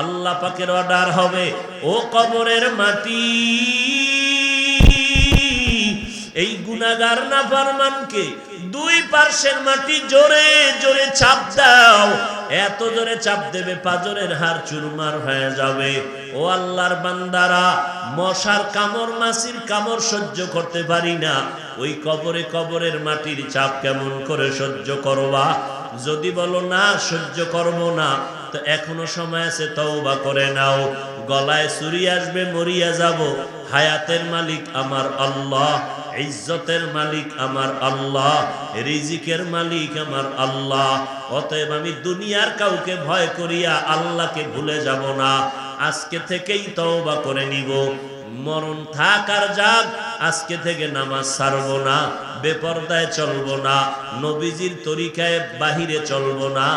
আল্লাহ পাকের অর্ডার হবে, ও কবরের মাটি, এই গুনাহগার নাফরমানকে দুই পার্শ্বের মাটি জোরে জোরে চাপ দাও। এত জোরে চাপ দেবে পাজরের হাড় চুরমার হয়ে যাবে। ও আল্লাহর বান্দারা, মশার কামড় মাছির কামড় সহ্য করতে পারি না, ওই কবরে কবরের মাটির চাপ কেমন করে সহ্য করবা? যদি বলো না সহ্য করব না, তো এখনো সময় আছে, তওবা করে নাও। গলায় ছুরি আসবে, মরিয়া যাব। হায়াতের মালিক আমার আল্লাহ, ইজ্জতের মালিক আমার আল্লাহ, রিজিকের মালিক আমার আল্লাহ। অতএব আমি দুনিয়ার কাউকে ভয় করিয়া আল্লাহকে ভুলে যাব না। আজকে থেকেই তওবা করে নিব। মরণ থাক আর যাক, আজকে থেকে নামাজ ছাড়বো না, বেপরদায় চলবো না, নবীজির তরিকায় বাহিরে চলবো না,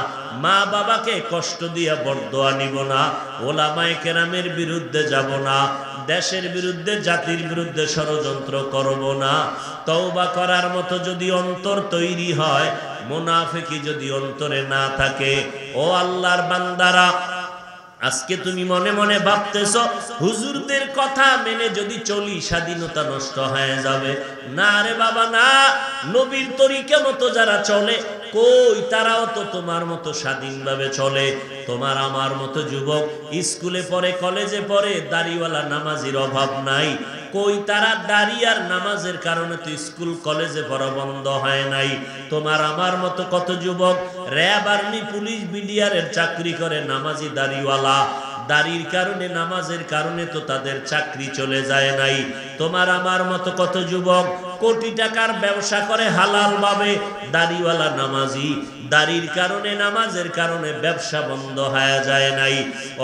মা বাবাকে কষ্ট দিয়া বরদোয়া নিব না, ওলামায়ে কেরামের বিরুদ্ধে যাব না, দেশের বিরুদ্ধে জাতির বিরুদ্ধে ষড়যন্ত্র করব না। তওবা করার মতো যদি অন্তর তৈরি হয়, মুনাফিকি যদি অন্তরে না থাকে, ও আল্লাহর বান্দারা, আজকে তুমি মনে মনে ভাবতেছ হুজুরদের কথা মেনে যদি চলি স্বাধীনতা নষ্ট হয়ে যাবে। না রে বাবা না, নবীর তরিকা মতো যারা চলে, কই তারাও তো তোমার মতো স্বাধীনভাবে চলে। তোমার আমার মতো যুবক স্কুলে পড়ে, কলেজে পড়ে, দাড়িওয়ালা নামাজির অভাব নাই। কই তারা দাড়ি আর নামাজের কারণে তো স্কুল কলেজে পড়া বন্ধ হয় নাই। তোমার আমার মতো কত যুবক র্যাব, আর্মি, পুলিশ, বিডিআরের চাকরি করে, নামাজি দাড়িওয়ালা, দাড়ির কারণে নামাজের কারণে তো তাদের চাকরি চলে যায় নাই। তোমার আমার মতো কত যুবক কোটি টাকার ব্যবসা করে হালাল ভাবে, দাড়িওয়ালা নামাজি, দাড়ির কারণে নামাজের কারণে ব্যবসা বন্ধ হয়ে যায় নাই।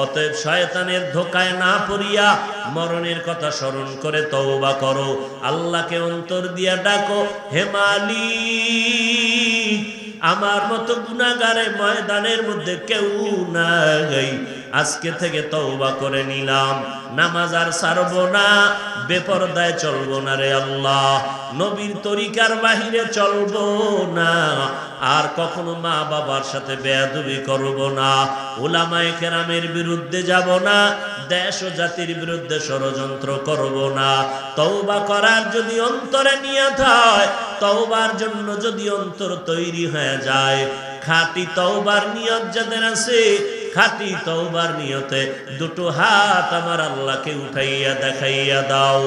অতএব শয়তানের ধোকায় না পড়িয়া মরণের কথা স্মরণ করে তওবা করো, আল্লাহকে অন্তর দিয়া ডাকো, হে মালিক, আমার মতো গুনাহগারে ময়দানের মধ্যে কেউ নাই, আজকে থেকে তওবা করে নিলাম, নামাজ আর ছাড়বো না, বেপরদায় চলবো না রে আল্লাহ, নবীর তরিকার বাহিরে চলবো না, আর কখনো মা বাবার সাথে বেয়াদবি করব না, উলামায়ে কেরামের বিরুদ্ধে যাব না, দেশ ও জাতির বিরুদ্ধে ষড়যন্ত্র করব না। তওবা করার যদি অন্তরে নিয়ত হয়, তওবার জন্য যদি অন্তর তৈরি হয়ে যায়, খাঁটি তওবার নিয়ত যাদের আছে, খাঁটি তওবার নিয়তে দুটো হাত আমার আল্লাহকে উঠাইয়া দেখাইয়া দাও।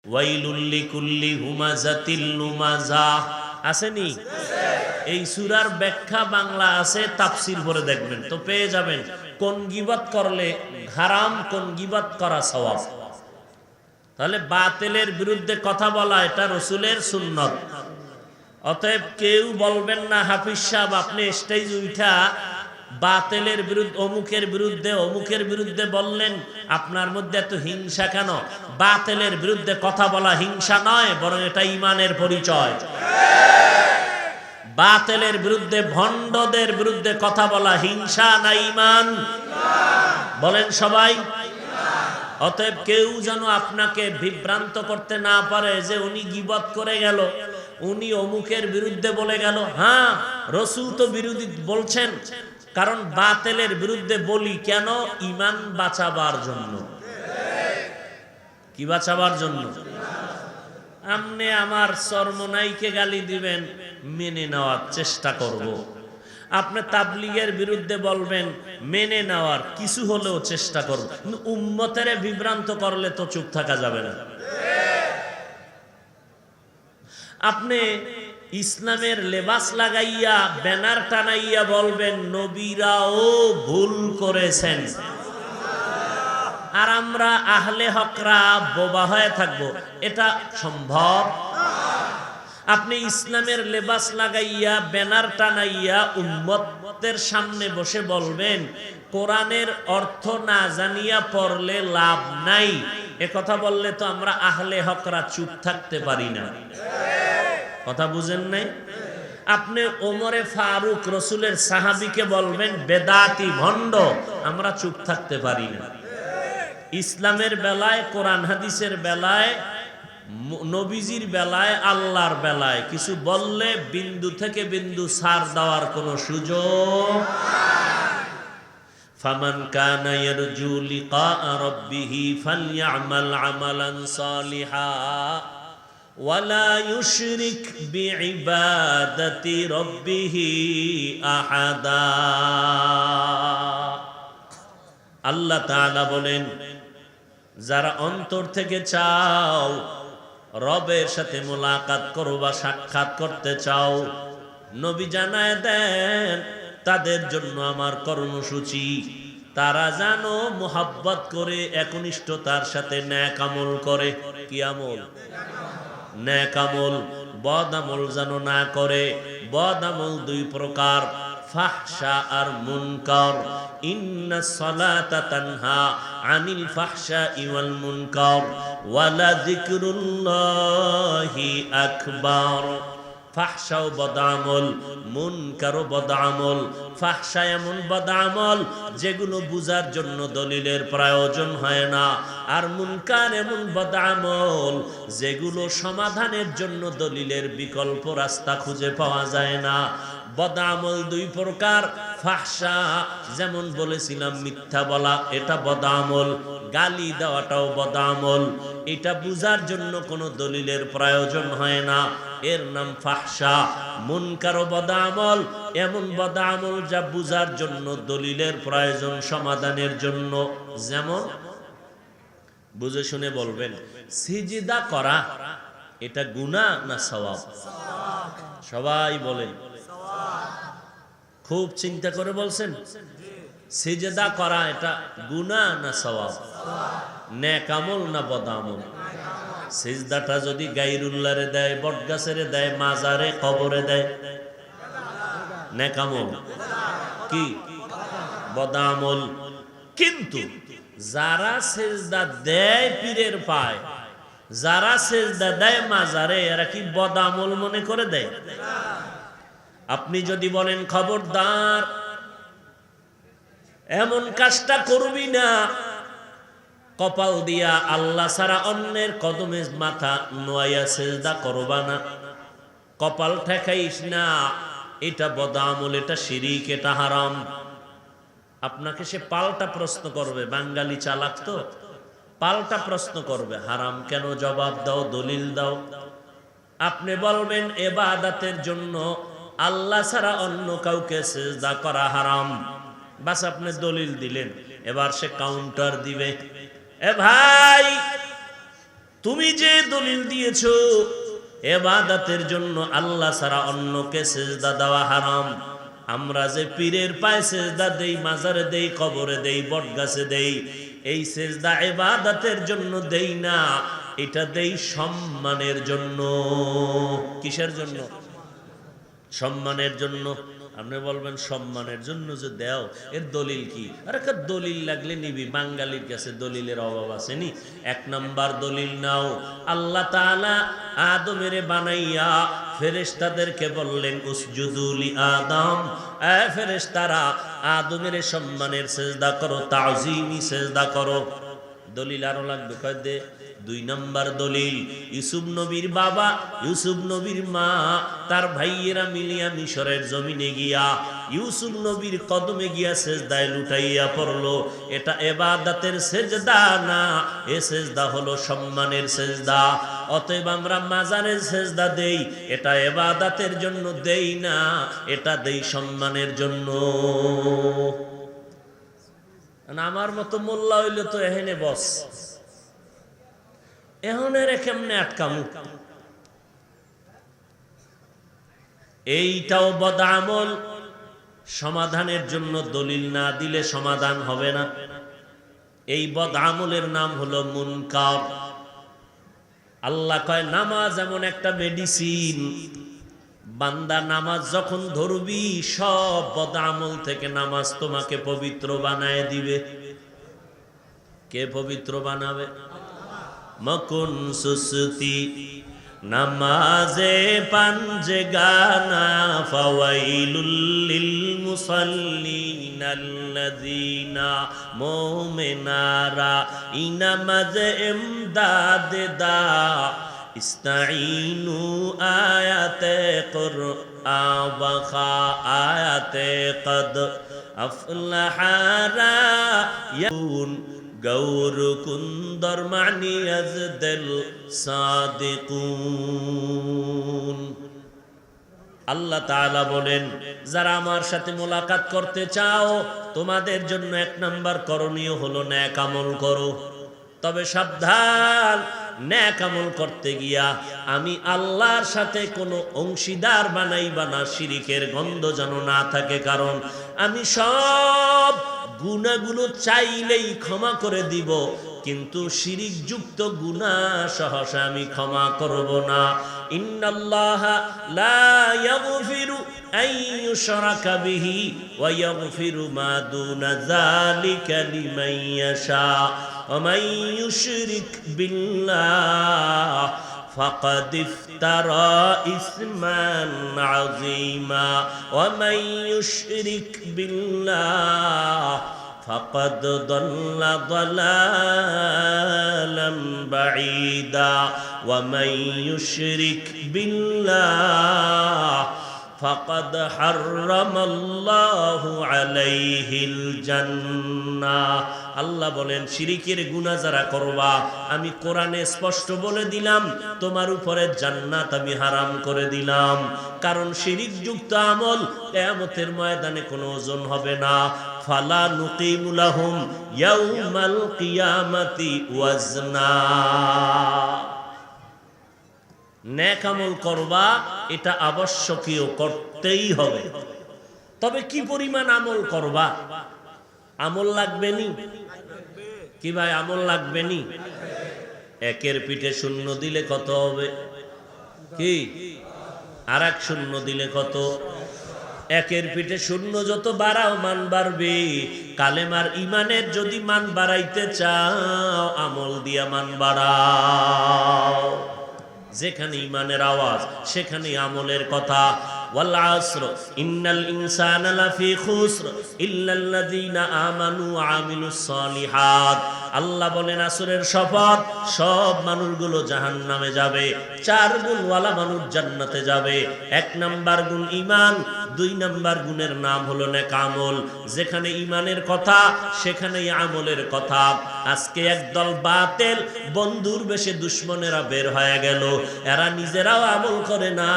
ওয়াইলুল লিকুল্লি হুমাযাতিল লুমাযা, আসেনি? এই সূরার ব্যাখ্যা বাংলা আছে, তাফসীর পড়ে দেখবেন তো পেয়ে যাবেন কোন গীবত করলে হারাম, কোন গীবত করা সওয়াব। তাহলে বাতিলের বিরুদ্ধে কথা বলা এটা রাসূলের সুন্নাত। অতএব কেউ বলবেন না হাফিজ সাহেব আপনি স্টেজ উঠা বাতিলের বিরুদ্ধে, অমুকের বিরুদ্ধে বললেন, আপনার মধ্যে এত হিংসা কেন? বাতিলের বিরুদ্ধে কথা বলা হিংসা নয়, বরং এটা ঈমানের পরিচয়। বাতিলের বিরুদ্ধে, ভণ্ডদের বিরুদ্ধে কথা বলা হিংসা না ঈমান? বলেন সবাই। অতএব কেউ যেন আপনাকে বিভ্রান্ত করতে না পারে যে উনি গীবত করে গেল, উনি অমুকের বিরুদ্ধে বলে গেল। হ্যাঁ, রাসূল তো বিরোধী বলছেন, কারণ বাতিলের বিরুদ্ধে বলি কেন? ঈমান বাঁচাবার জন্য। কি বাঁচাবার জন্য? আপনি আমার চরমনাইকে গালি দিবেন, মেনে নেওয়ার চেষ্টা করব। আপনি তাবলীগের বিরুদ্ধে বলবেন, মেনে নেওয়ার কিছু হলেও চেষ্টা করব। কিন্তু উম্মতের বিভ্রান্ত করলে তো চুপ থাকা যাবে না। আপনি ইসলামের লেবাস লাগাইয়া ব্যানার টানাইয়া বলবেন নবীরাও ভুল করেছেন, আর আমরা আহলে হকরা বোবা হয়ে থাকবো, এটা সম্ভব? আপনি ইসলামের লেবাস লাগাইয়া ব্যানার টানাইয়া উম্মতের সামনে বসে বলবেন কোরআনের অর্থ না জানিয়া পড়লে লাভ নাই, এ কথা বললে তো আমরা আহলে হকরা চুপ থাকতে পারি না। কথা বুঝেন নাই? আপনি ওমরে ফারুক রাসূলের সাহাবীকে বলবেন বেদাতি, ভণ্ড, আমরা চুপ থাকতে পারি না। ইসলামের বেলায়, কোরআন হাদিসের বেলায় নবীজির বেলায় আল্লাহর বেলায় কিছু বললে বিন্দু থেকে বিন্দু ছাড় দেওয়ার কোনো সুযোগ। ফামান কানা ইয়ারজু লিকা রাব্বিহি ফালইআমাল আমালান সালিহা ওয়ালা ইউশরিক বিইবাদাতি রাব্বিহি আহাদা। আল্লাহ তাআলা বলেন, যারা অন্তর থেকে চাও রবের সাথে মোলাকাত করবা, সাক্ষাৎ করতে চাও, নবী জানায় দেন তাদের জন্য আমার কর্মসূচি, তারা যেন মুহাব্বত করে একনিষ্ঠতার সাথে নেক আমল করে। কি আমল? নেক আমল। বদ আমল যেন না করে। বদ আমল দুই প্রকার, ফাহশা আর মুনকার। ইন্নাস সালাতা তানহা আনিল ফাহশাই ওয়াল মুনকার ওয়ালা যিকরুল্লাহি আকবার। ফাহশাও বদআমল, মুনকারও বদআমল। ফাহশা এমন বদআমল যেগুলো বুঝার জন্য দলিলের প্রয়োজন হয় না, আর মুনকার এমন বদআমল যেগুলো সমাধানের জন্য দলিলের বিকল্প রাস্তা খুঁজে পাওয়া যায় না। বদআমল দুই প্রকার। ফাহশা যেমন বলেছিলাম মিথ্যা বলা, এটা বদআমল। গালি দেওয়াটাও বদআমল, এটা বুঝার জন্য কোনো দলিলের প্রয়োজন হয় না, এর নাম ফাহশা। মুনকার ও বদআমল এমন বদআমল যা বুঝার জন্য দলিলের প্রয়োজন, সমাধানের জন্য। যেমন বুঝে শুনে বলবেন, সিজদা করা এটা গুনাহ না সওয়াব? সবাই বলেন। খুব চিন্তা করে বলছেন। সিজদা করা এটা গুনাহ না সওয়াব? নেক আমল না বদআমল? সিজদাটা যদি গায়রুল্লাহরে দেয়, বটগাছেরে দেয়, মাজারে, কবরে দেয়, নেক আমল কি? বদআমল। কিন্তু যারা সিজদা দেয় পীরের পায়, যারা সিজদা দেয় মাজারে, এরা কি বদআমল মনে করে দেয়? আপনি যদি বলেন খবরদার এমন কাজটা করবি না, কপাল দিয়া আল্লাহ ছাড়া অন্যের কদমে মাথা নোয়াইয়া সিজদা করবা না, কপাল ঠেকাইস না, এটা বদআমল, এটা শিরিক, এটা হারাম। আপনাকে সে পাল্টা প্রশ্ন করবে, বাঙালি চালাক তো, পাল্টা প্রশ্ন করবে, হারাম কেন? জবাব দাও, দলিল দাও। আপনি বলবেন ইবাদতের জন্য আল্লাহ ছাড়া অন্য কাউকে সিজদা করা হারাম, বাস আপনি দলিল দিলেন। এবার সে কাউন্টার দিবে, এ ভাই তুমি যে দলিল দিয়েছো ইবাদতের জন্য আল্লাহ ছাড়া অন্যকে সিজদা দেওয়া হারাম, আমরা যে পীরের পায়ে সিজদা দেই, মাজারে দেই, কবরে দেই, বটগাছে দেই, এই সিজদা ইবাদতের জন্য দেই না, এটা দেই সম্মানের জন্য। কিসের জন্য? সম্মানের জন্য। আপনি বলবেন সম্মানের জন্য যে দেও, এর দলিল কি? আরে দলিল লাগলে নিবি, বাঙালির কাছে দলিলের অভাব আসেনি। এক নাম্বার দলিল নাও, আল্লাহ তাআলা আদমেরে বানাইয়া ফেরেশতাদেরকে বললেন উসজুদু লি আদম, এ ফেরেশতারা আদমের সম্মানের সিজদা করো, তাজিমি সিজদা করো। দলিল আরো লাগবে, কয় দে। দুই নাম্বার দলিল, ইউসুফ নবীর বাবা, ইউসুফ নবীর মা, তার ভাইয়েরা মিলিয়া মিশরের জমিনে গিয়া ইউসুফ নবীর কদমে গিয়া সিজদায় লুটাইয়া পড়লো। এটা ইবাদতের সিজদা না, এ সিজদা হলো সম্মানের সিজদা। অতএব আমরা মাজারের সিজদা দেই, এটা ইবাদতের জন্য দেই না, এটা দেই সম্মানের জন্য। আমার মতো মোল্লা হইলে তো এখানে বস, এহনের কেমনে আটকামু? এইটাও বদআমল। সমাধানের জন্য দলিল না দিলে সমাধান হবে না। এই বদআমলের নাম হলো মুনকার। আল্লাহ কয় নামাজ এমন একটা মেডিসিন, বান্দা নামাজ যখন ধরবি সব বদআমল থেকে নামাজ তোমাকে পবিত্র বানায় দিবে। কে পবিত্র বানাবে? মকুন সুস্তি নামাজে পাঞ্জে গানা ফাওয়াইলুল লিল মুসাল্লিন আল্লাযিনা মুমিনারা ইনামাজে ইমদাদ দা ইস্তাঈনু আয়াতে কুরআবা আয়াতে কদ আফলাহা রায়ুন গৌর কুন্দর মানি আজদল সাদিকুন। আল্লাহ তাআলা বলেন, যারা আমার সাথে মোলাকাত করতে চাও তোমাদের জন্য এক নাম্বার করণীয় হলো নেক আমল করো। তবে সাবধান, নেক আমল করতে গিয়া আমি আল্লাহর সাথে কোনো অংশীদার বানাইবা না, শিরিকের গন্ধ যেন না থাকে। কারণ আমি সব গুনাহগুলো চাইলেই ক্ষমা করে দিব, কিন্তু শিরিক যুক্ত গুনাহ সহসা আমি ক্ষমা করব না। ইন্নাল্লাহা লা ইয়াগফিরু আন ইউশরাকা বিহি ওয়া ইয়াগফিরু মা দুনা যালিকা লিমান ইয়াশা ওয়া মান ইউশরিক বিল্লাহ ফাকাদ ইফতারা ইসমান আযীমা ওয়া মান ইউশরিক বিল্লাহ ফাকাদ দাল্লা দালালাম বাঈদা ওয়া মান ইউশরিক বিল্লাহ ফাকাদ হাররামাল্লাহু আলাইহিল জান্নাহ। আল্লাহ বলেন, শিরিকের গুনাহ যারা করবা আমি কোরআনে স্পষ্ট বলে দিলাম তোমার উপরে জান্নাত আমি হারাম করে দিলাম। কারণ শিরিক যুক্ত আমল কিয়ামতের ময়দানে কোনো ওজন হবে না। ফালা নুকিমু লাহুম ইয়াউমাল কিয়ামাতি ওয়াজনা। নেক আমল করবা, এটা আবশ্যকীয়, করতেই হবে। তবে কি পরিমাণ আমল করবা? আমল লাগবে নি কি ভাই? আমল লাগবে নি? একের পিঠে শূন্য দিলে কত হবে? কি আর এক শূন্য দিলে কত? একের পিঠে শূন্য যত বাড়াও মান বাড়বে। কালেমার ইমানের যদি মান বাড়াইতে চাও আমল দিয়া মান বাড়াও। যেখানে ইমানের আওয়াজ সেখানে আমলের কথা। ওয়াল আসর ইন্নাল ইনসানা লাফি খুসর ইল্লাল্লাযীনা আমানু ওয়া আমিলুস সালিহাত। আল্লাহ বলেন, আসরের শপথ, সব মানুষগুলো জাহান্নামে যাবে, 4 গুণওয়ালা মানুষ জান্নাতে যাবে। 1 নাম্বার গুণ ঈমান, 2 নাম্বার গুণের নাম হলো নেক আমল। যেখানে ঈমানের কথা সেখানেই আমলের কথা। আজকে একদল বাতিল বন্ধুর বেশে দুশমনেরা বের হয়ে গেল। এরা নিজেরাও আমল করে না,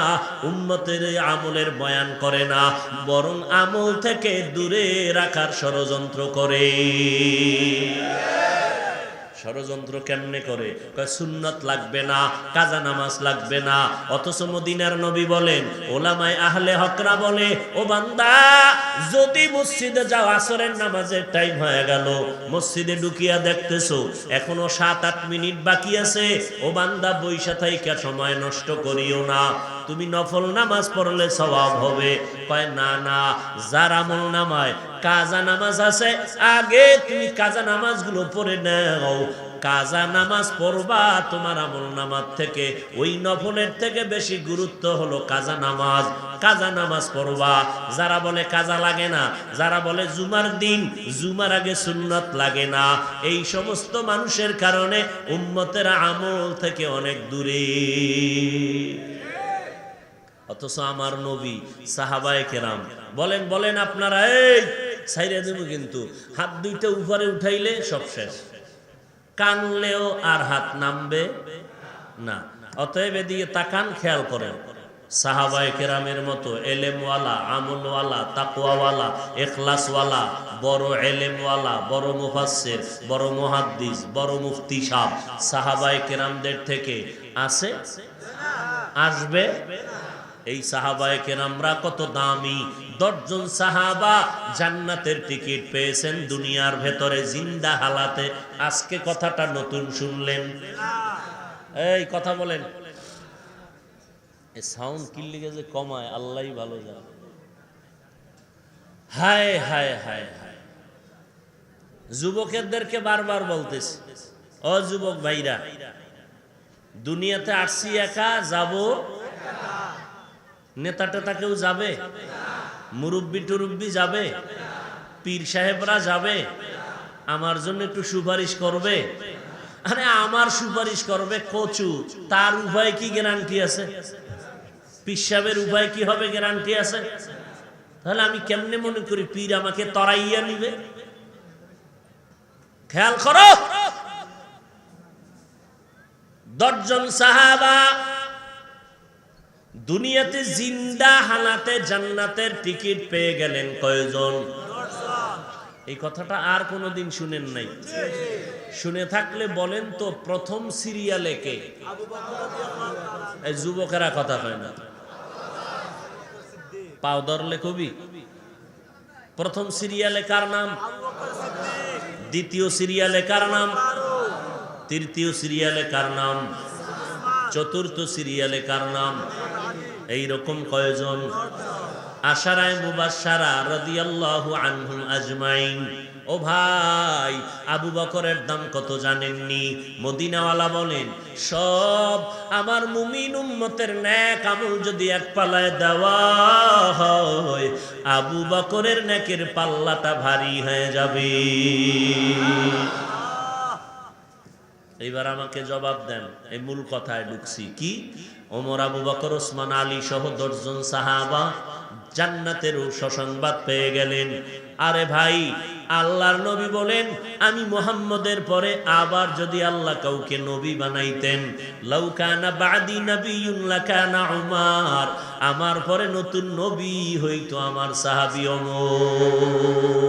উম্মতের আমলের বয়ান করে না, বরং আমল থেকে দূরে রাখার ষড়যন্ত্র করে। ষড়যন্ত্র কেমনে করে? কয় সুন্নত লাগবে না, কাজা নামাজ লাগবে না। অথচ মদিনার নবী বলেন, ওলামায়ে আহলে হকরা বলে, ও বান্দা, যদি মসজিদে যাও আসরের নামাজের টাইম হয়ে গেল, মসজিদে ঢুকিয়া দেখতেছো এখনো 7-8 মিনিট বাকি আছে, ও বান্দা বইসা থাইকা সময় নষ্ট করিও না, তুমি নফল নামাজ পড়লে সওয়াব হবে। কয় না না, যার আমল নামায় কাজা নামাজ আছে আগে তুমি কাজা নামাজগুলো পড়ে নাও। কাজা নামাজ পড়বা, তোমার আমল নামাজ থেকে ওই নফলের থেকে বেশি গুরুত্ব হলো কাজা নামাজ। কাজা নামাজ পড়বা। যারা বলে কাজা লাগে না, যারা বলে জুমার দিন জুমার আগে সুন্নত লাগে না, এই সমস্ত মানুষের কারণে উম্মতের আমল থেকে অনেক দূরে। অথচ আমার নবী, সাহাবায়ে কেরাম বলেন বলেন আপনারা এই ছাইরে দেব, কিন্তু হাত দুইটা উপরে উঠাইলে সব শেষ, কানলেও আর হাত নামবে না। অতএব এদিকে তাকান, খেয়াল করেন। সাহাবায়ে কেরামের মতো এলেমওয়ালা, আমলওয়ালা, তাকওয়াওয়ালা, ইখলাসওয়ালা, বড় এলেমওয়ালা, বড় মুফাসসির, বড় মুহাদ্দিস, বড় মুফতি সাহেব সাহাবায়ে কেরামদের থেকে আছে? আসবে? এই সাহাবায়ে কেরামরা কত দামি। 10 জন সাহাবা জান্নাতের টিকিট পেয়েছেন দুনিয়ার ভেতরে জিন্দা হালাতে। আজকে কথাটা নতুন শুনলেন? এই কথা বলেন। এই সাউন্ড কিল্লিগে যে কমায় আল্লাহই ভালো জানে। হায় হায় হায় হায়, যুবকদেরকে বারবার বলতেছি, ও যুবক ভাইরা, দুনিয়াতে আসছি একা, যাব নেতা টেতা কেউ যাবে? মুরব্বি টুরব্বি যাবে? পীর সাহেবরা যাবে? আমার জন্য একটু সুপারিশ করবে? আরে আমার সুপারিশ করবে কচু, তার উপায় কি গ্যারান্টি আছে? পিসাবের উপায় কি হবে গ্যারান্টি আছে? তাহলে আমি কেমনে মনে করি পীর আমাকে তরাইয়া নিবে? খেয়াল করো, 10 জন সাহাবা দুনিয়াতে জিন্দা হালাতে জান্নাতের টিকিট পেয়ে গেলেন কয়জন? এই কথাটা আর কোনোদিন শুনেন নাই? শুনে থাকলে বলেন তো প্রথম সিরিয়ালে কে? এই যুবকেরা কথা কয় না, পাও ধরলে কবি। প্রথম সিরিয়ালে কার নাম? দ্বিতীয় সিরিয়ালে কার নাম? তৃতীয় সিরিয়ালে কার নাম? চতুর্থ সিরিয়ালে কার নাম? এইরকম কয়জন? আশারায়ে মুবাশশারা রাদিয়াল্লাহু আনহুম আজমাইন। ও ভাই, আবু বকরের দাম কত জানেননি? মদিনাওয়ালা বলেন, সব আমার মুমিন উম্মতের নেক আমল যদি এক পাল্লায় দেওয়া হয়, আবু বকরের নেকের পাল্লাটা ভারী হয়ে যাবে। এইবার আমাকে জবাব দেন, এই মূল কথায় ঢুকছি। কি? ওমর, আবু বকর, ওসমান, আলী সহ 10 জন সাহাবা জান্নাতের সুসংবাদ পেয়ে গেলেন। আরে ভাই, আল্লাহর নবী বলেন, আমি মুহাম্মদের পরে আবার যদি আল্লাহ কাউকে নবী বানাইতেন, লাউ কানা বাদি নবিয়্যুন লাকানা উমার, আমার পরে নতুন নবী হইতো আমার সাহাবী ওমর।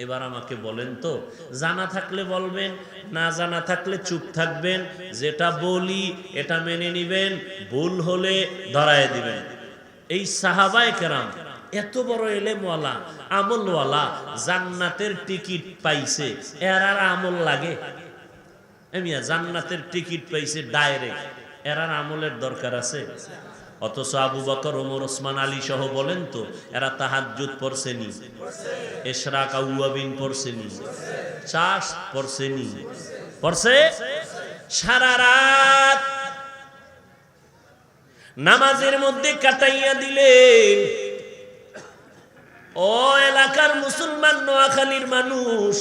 এবার আমাকে বলেন তো, জানা থাকলে বলবেন, না জানা থাকলে চুপ থাকবেন। যেটা বলি এটা মেনে নিবেন, ভুল হলে ধরায় দিবেন। এই সাহাবায়ে কেরাম এত বড় এলেমওয়ালা আমলওয়ালা জান্নাতের টিকিট পাইছে, এর আর আমল লাগে? এমিয়া জান্নাতের টিকিট পাইছে ডাইরেক্ট, এর আর আমলের দরকার আছে? অথচ আবু বকর, ওমর, ওসমান, আলী সহ বলেন তো, এরা তাহাজ্জুদ পড়ছেনি, ইশরাক আউয়াবিন পড়ছেনি, চাষ পড়ছেনি, পড়ছে? সারা রাত নামাজের মধ্যে কাটাইয়া দিলেন। ও এলাকার মুসলমান, নোয়াখালীর মানুষ,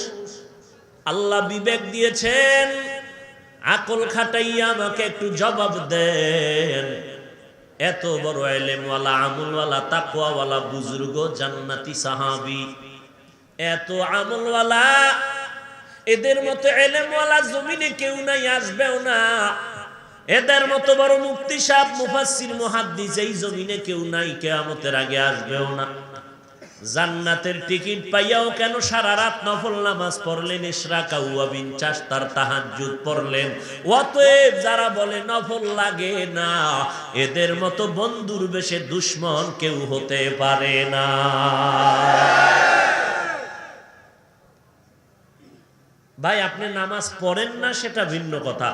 আল্লাহ বিবেক দিয়েছেন, আকল খাটাইয়া আমাকে একটু জবাব দেন। এত বড় ইলমওয়ালা, আমলওয়ালা, তাকওয়াওয়ালা বুজুর্গ, জান্নাতি সাহাবী, এত আমলওয়ালা, এদের মতো ইলমওয়ালা জমিনে কেউ নাই, আসবেও না। এদের মতো বড় মুফতি সাহেব, মুফাসসির, মুহাদ্দিস এই জমিনে কেউ নাই, কিয়ামতের আগে আসবেও না। জান্নাতের টিকিট পাইয়াও কেন সারা রাত নফল নামাজ পড়লেন, ইশরাক আউয়াবিন, চারটার তাহাজ্জুদ পড়লেন। অতএব যারা বলে নফল লাগে না, এদের মতো বন্ধুর বেশে দুশমন কেউ হতে পারে না। ভাই, আপনি নামাজ পড়েন না সেটা ভিন্ন কথা,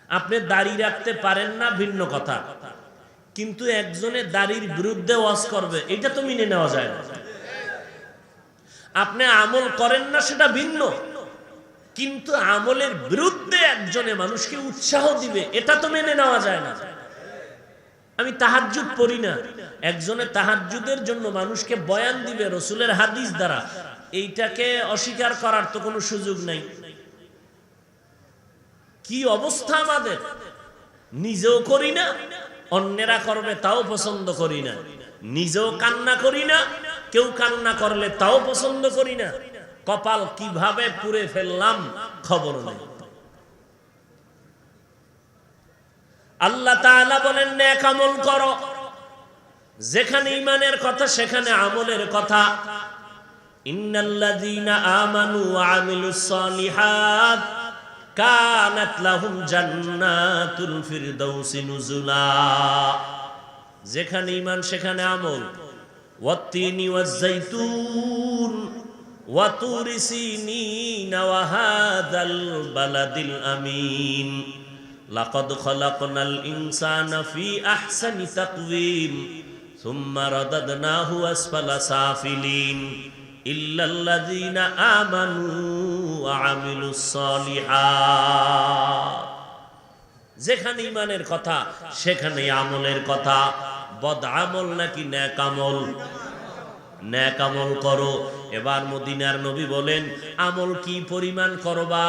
আপনি দাড়ি রাখতে পারেন না ভিন্ন কথা, কিন্তু একজনে দাড়ির বিরুদ্ধে ওয়াজ করবে, এটা তো মেনে নেওয়া যায় না। আপনি আমল করেন না সেটা ভিন্ন, কিন্তু আমলের বিরুদ্ধে একজনে মানুষকে উৎসাহ দিবে, এটা তো মেনে নেওয়া যায় না। আমি তাহাজ্জুদ পড়ি না, একজনে তাহাজ্জুদের জন্য মানুষকে বয়ান দিবে রাসূলের হাদিস দ্বারা, এইটাকে অস্বীকার করার তো কোনো সুযোগ নাই। কি অবস্থা আমাদের! নিজেও করি না, অন্যেরা করবে তাও পছন্দ করি না, নিজেও কান্না করি না, কেউ কান্না করলে তাও পছন্দ করি না। কপাল কিভাবে পুড়ে ফেললাম খবর নেই। আল্লাহ তাআলা বলেন, নেক আমল করো। যেখানে ঈমানের কথা সেখানে আমলের কথা। ইন্নাল্লাযীনা আমানু ওয়া আমিলুস সালিহাত কানাত লাহুম জান্নাতুল ফিরদাউসি নুজুলা। যেখানে ঈমান সেখানে আমল। ওয়াত্তিনি ওয়াজ-যাইতুন ওয়া তুরি সিনিন ওয়া হাযাল বালাদিল আমিন লাকাদ খালাকনাল ইনসানা ফি আহসানি তাকওয়িম সুম্মা রাদাদনাহু আসফালা সাফিলিন ইল্লাল্লাযীনা আমানু ওয়া আমিলুস সালিহাত। যেখানে ঈমানের কথা সেখানে আমলের কথা। বদ আমল নাকি নেক আমল? নেক আমল করো। এবার মদিনার নবী বলেন আমল কি পরিমাণ করবা?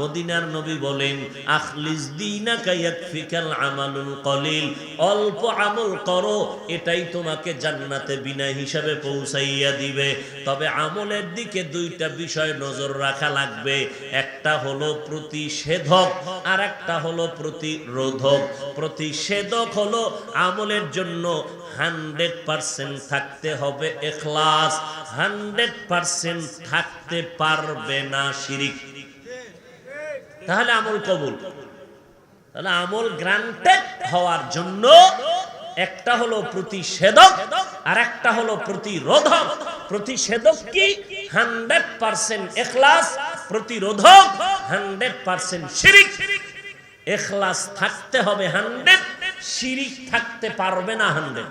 মদিনার নবী বলেন আখলিস দীনাকা ইয়াকফিকাল আমালুল কলিল, অল্প আমল করো, এটাই তোমাকে জান্নাতে বিনা হিসাবে পৌঁছাইয়া দিবে। তবে আমলের দিকে দুইটা বিষয় নজর রাখা লাগবে, একটা হলো প্রতিষেধক আর একটা হলো প্রতিরোধক। প্রতিষেধক হলো আমলের জন্য 100% থাকতে হবে ইখলাস, 100% থাকতে পারবে না শিরিক, তাহলে আমল কবুল। তাহলে আমল গ্রান্টেড হওয়ার জন্য একটা হলো প্রতিষেধক আর একটা হলো প্রতিরোধক। প্রতিষেধক কি? 100% ইখলাস, প্রতিরোধক 100% শিরিক। ইখলাস থাকতে হবে 100, শিরিক থাকতে পারবে না 100।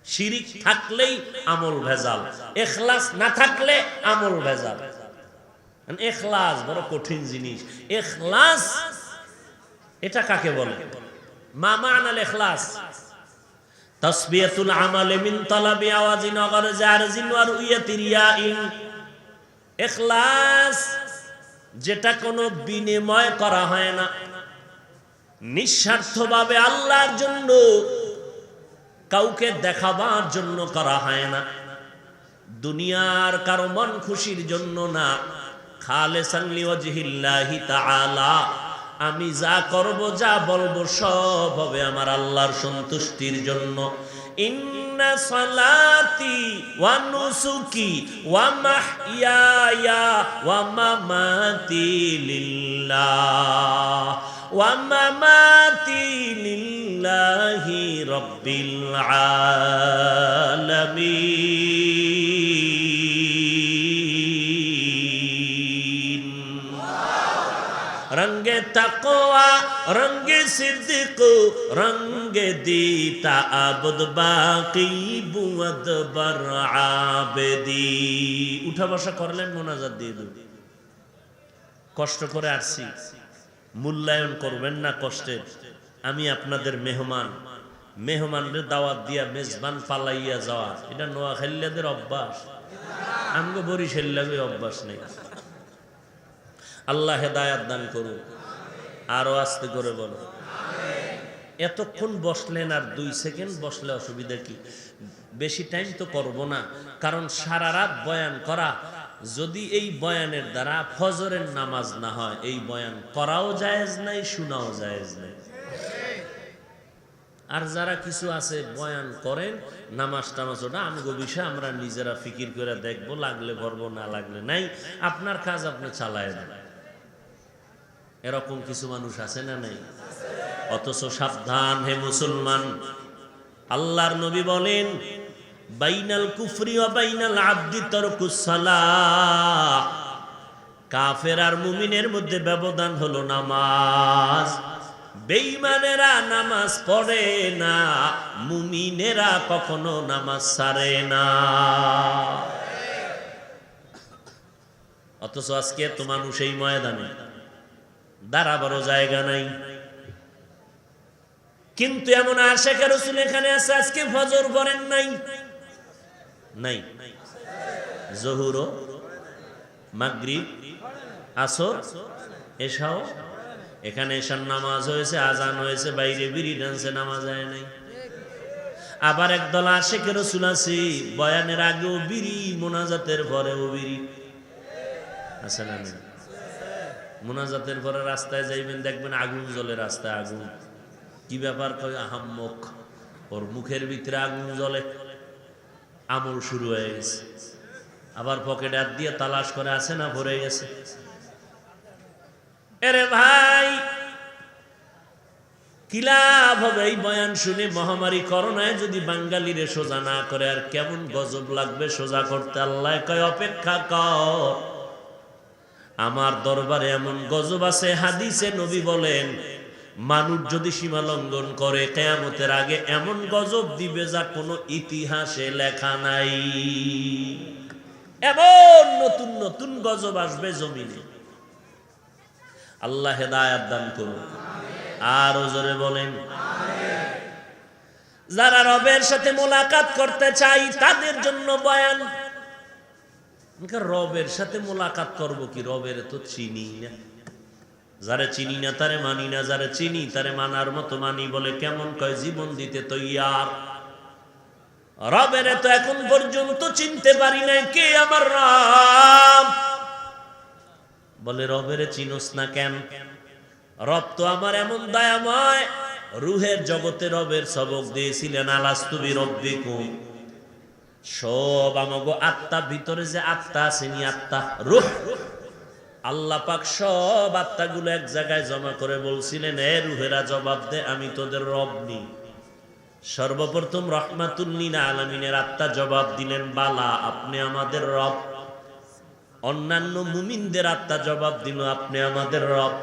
শিরিক থাকলেই আমল ভেজাল, ইখলাস না থাকলে আমল ভেজাল। ইখলাস বড় কঠিন জিনিস। ইখলাস এটা কাকে বলে? মা মা'নাল ইখলাস? তাসবিয়াতুল আমালি মিন তালাবি আওয়াজিন ওয়া গরজি আরজিন ওয়া রুয়াতি রিয়াইন। ইখলাস যেটা কোনো বিনিময় করা হয় না, নিঃস্বার্থভাবে আল্লাহর জন্য, কাউকে দেখাবার জন্য করা হয় না, দুনিয়ার কারো মন খুশির জন্য না, খালিসান লিওয়াজহিল্লাহি তাআলা। আমি যা করব যা বলবো সব হবে আমার আল্লাহর সন্তুষ্টির জন্য। ইন্না সালাতি ওয়া নুসুকি ওয়া মাহইয়ায়া ওয়া মামাতি লিল্লাহ ওয়া মামাতি লিল্লাহি রাব্বিল আলামিন। রঙ্গে তাকওয়া রঙ্গে সিদ্দিক রঙ্গে দিতা আবদ বাকি বুয়াদ বার আবেদি। উঠা বসা করলেন, মোনাজাত দিয়ে দেব। কষ্ট করে আসছি, মূল্যায়ন করবেন না কষ্টের। আমি আপনাদের মেহমান, মেহমানদের দাওয়াত দিয়া মেজবান পালাইয়া যাওয়া এটা নোয়াখালীদের অভ্যাস, আমগো বরিশালের অভ্যাস নেই। আল্লাহ হেদায়াত দান করুন। আরো আস্তে করে বলো। এতক্ষণ বসলেন, আর 2 সেকেন্ড বসলে অসুবিধা কি? বেশি টাইম তো করব না, কারণ সারা রাত বয়ান করা, যদি এই বয়ানের দ্বারা ফজরের নামাজ না হয়, এই বয়ান করাও জায়েজ নাই, শোনাও জায়েজ নাই। আর যারা কিছু আছে বয়ান করেন, নামাজ টামাজ ওটা আমগো বিষয়, আমরা নিজেরা ফিকির করে দেখবো, লাগলে ভরবো, না লাগলে নাই, আপনার কাজ আপনি চালায় দেন। এরকম কিছু মানুষ আছে না নাই? অথচ সাবধান হে মুসলমান, আল্লাহর নবী বলেন বাইনাল কুফরি ওয়া বাইনাল আবদি তারকুস সালাহ। কাফের আর মুমিনের মধ্যে ব্যবধান হলো নামাজ। বেঈমানেরা নামাজ পড়ে না, মুমিনেরা কখনো নামাজ ছাড়ে না। অথচ আজকে এত মানুষ এই ময়দানে, দাঁড়াবারও জায়গা নাই। কিন্তু এমন আশিক রাসূল এখানে আছে, আজকে ফজর পড়েন নাই, নাই জোহর, মাগরিব, আসর, এশাও। এখানে এশার নামাজ হয়েছে, আজান হয়েছে, বাইরে বিড়ি টানছে, নামাজ হয় নাই। আবার একদল আশিক রাসূল আছে, বয়ানের আগেও বিড়ি, মোনাজাতের পরেও বিড়ি। আছে না? মোনাজাতের পরে রাস্তায় যাইবেন, দেখবেন আগুন জ্বলে, রাস্তায় আগুন। কি ব্যাপার? কয় আহাম্মক, ওর মুখের ভিতরে আগুন জ্বলে, আমল শুরু হয়ে গেছে। আবার পকেটে হাত দিয়ে তালাশ করে, আছে না ভরে গেছে। এরে ভাই, কি লাভ হবে এই বয়ান শুনে? মহামারী করোনায় যদি বাঙালিরে সোজা না করে, আর কেমন গজব লাগবে সোজা করতে। আল্লাহ কয় অপেক্ষা কর, আমার দরবারে এমন গজব আছে। হাদিসে নবী বলেন মানুষ যদি সীমা লঙ্ঘন করে, কিয়ামতের আগে এমন গজব দিবে যা কোনো ইতিহাসে লেখা নাই। এমন নতুন নতুন গজব আসবে জমিনে। আল্লাহ হেদায়াত দান করুন। আর জোরে বলেন। যারা রবের সাথে মোলাকাত করতে চাই তাদের জন্য বয়ান। রবের সাথে মোলাকাত করব কি? রবের তো চিনি না। যারে চিনি না তারে মানি না, যারে চিনি তারে মানার মতো মানি। বলে কেমন? কয় জীবন দিতে তৈয়ার। রবের তো এখন পর্যন্ত চিনতে পারি নাই, কে আমার রব? বলে রবের চিনোস না কেন? রব তো আমার এমন দয়াময়, রুহের জগতে রবের সবক দিয়েছিলেন, আলাস্তু বিরব্বিকুম। সব আমাগো আত্মা, ভিতরে যে আত্মা আসেনি, আত্মা রূহ, আল্লাহ পাক সব আত্মাগুলো এক জায়গায় জমা করে বলছিলেন, এ রুহেরা জবাব দে, আমি তোদের রব নি। সর্বপ্রথম রহমাতুল লিল আলামিনের আত্মা জবাব দিলেন, বালা, আপনি আমাদের রব। অন্যান্য মুমিনদের আত্মা জবাব দিল, আপনি আমাদের রব।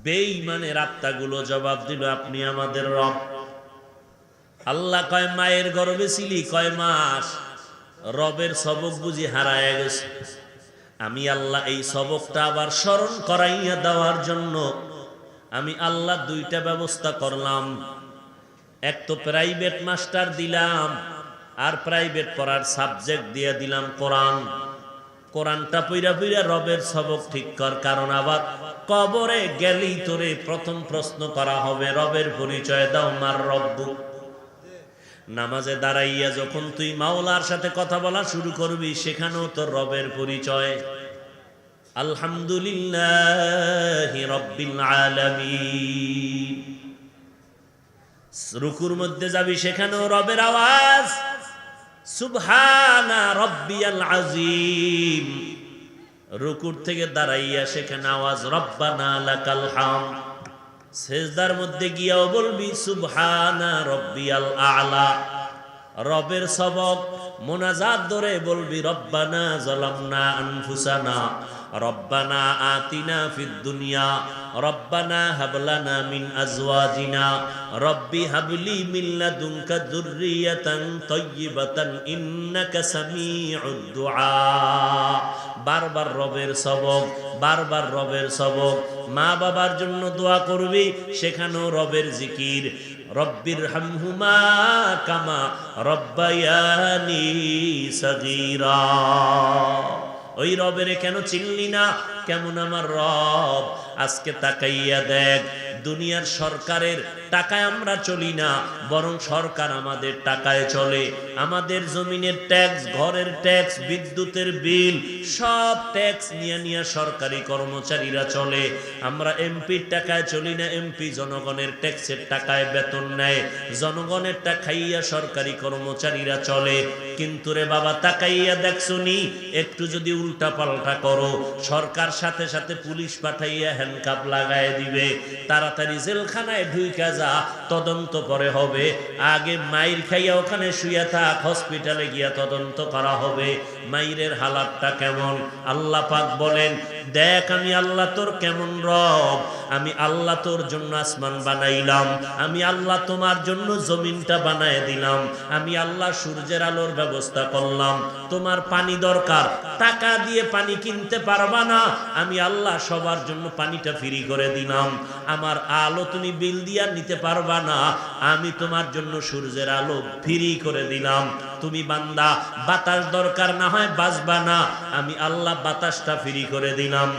বেঈমানের আত্মাগুলো জবাব দিল, আপনি আমাদের রব। আল্লাহ কয়, মায়ের গর্ভে ছিলি কয় মাস? রবের সবক বুঝি হারায় গেছে। আমি আল্লাহ এই সবকটা আবার স্মরণ করাইয়া দেওয়ার জন্য আমি আল্লাহ দুইটা ব্যবস্থা করলাম। এক তো প্রাইভেট মাস্টার দিলাম, আর প্রাইভেট পড়ার সাবজেক্ট দিয়ে দিলাম কোরআন। কোরআনটা পইরা পইরা রবের সবক ঠিক কর, কারণ আবার কবরে গেলেই তোরে প্রথম প্রশ্ন করা হবে, রবের পরিচয় দাও, মার রব্বু। নামাজে দাঁড়াইয়া যখন তুই মাওলার সাথে কথা বলা শুরু করবি, সেখানেও তোর রবের পরিচয়। আলহামদুলিল্লাহি রাব্বিল আলামিন। রুকুর মধ্যে যাবি, সেখানেও রবের আওয়াজ, সুবহানা রাব্বিয়াল আযীম। রুকুর থেকে দাঁড়াইয়া সেখানে আওয়াজ, রব্বানা লাকাল হামদ। সেজদার মধ্যে গিয়াও বলবি, সুবহানা রাব্বিয়াল আ'লা। রবের সবক মোনাজাত ধরে বলবি, রব্বানা যালামনা আনফুসানা, রব্বানা আতিনা ফিদ দুনিয়া, রব্বানা হাবলানা মিন আজওয়াজিনা, রব্বি হাবলি মিন লাদুনকা যুররিয়াতান তাইয়্যিবাতান ইন্নাকা সামিউদ দুআ। বারবার রবের সবক, বারবার রবের সবক। মা বাবার জন্য দোয়া করবি, সেখানেও রবের জিকির, রব্বির হামহুমা কামা রব্বায়ানি সগীরা। ওই রবের কেন চিনলি না? কেমন আমার রব? আজকে তাকাইয়া দেখ, দুনিয়ার সরকারের টাকায় আমরা চলি না, বরং সরকার আমাদের টাকায় চলে। আমাদের জমিনের ট্যাক্স, ঘরের ট্যাক্স, বিদ্যুতের বিল, সব ট্যাক্স নিয়ে নিয়ে সরকারি কর্মচারীরা চলে। আমরা এমপির টাকায় চলি না, এমপি জনগণের ট্যাক্সের টাকায় বেতন নেয়, জনগণের টাকা খাইয়া সরকারি কর্মচারীরা চলে। কিন্তু রে বাবা, তাকাইয়া দেখছনি, একটু যদি উল্টা পাল্টা করো, সরকার সাথে সাথে পুলিশ পাঠাইয়া হ্যান্ডকাপ লাগায় দিবে। তাড়াতাড়ি জেলখানায় ঢুইকা যা, তদন্ত পরে হবে। আগে মাইর খাইয়া ওখানে শুয়ে থাক, হসপিটালে গিয়া তদন্ত করা হবে মাইরের হালাতটা কেমন। আল্লাহ পাক বলেন, দেখ আমি আল্লাহ তোর কেমন রব। আমি আল্লাহ তোর জন্য আসমান বানাইলাম, আমি আল্লাহ তোমার জন্য জমিনটা বানায় দিলাম, আমি আল্লাহ সূর্যের আলোর ব্যবস্থা করলাম। তোমার পানি দরকার, টাকা দিয়ে পানি কিনতে পারবা না, আমি আল্লাহ সবার জন্য পানিটা ফ্রি করে দিলাম। আমার আলো তুমি বিল দিয়া নিতে পারবা না, আমি তোমার জন্য সূর্যের আলো ফ্রি করে দিলাম। তুমি বান্দা বাতাস দরকার, না হয় বাঁচবা না, আমি আল্লাহ বাতাসটা ফ্রি করে দিলাম।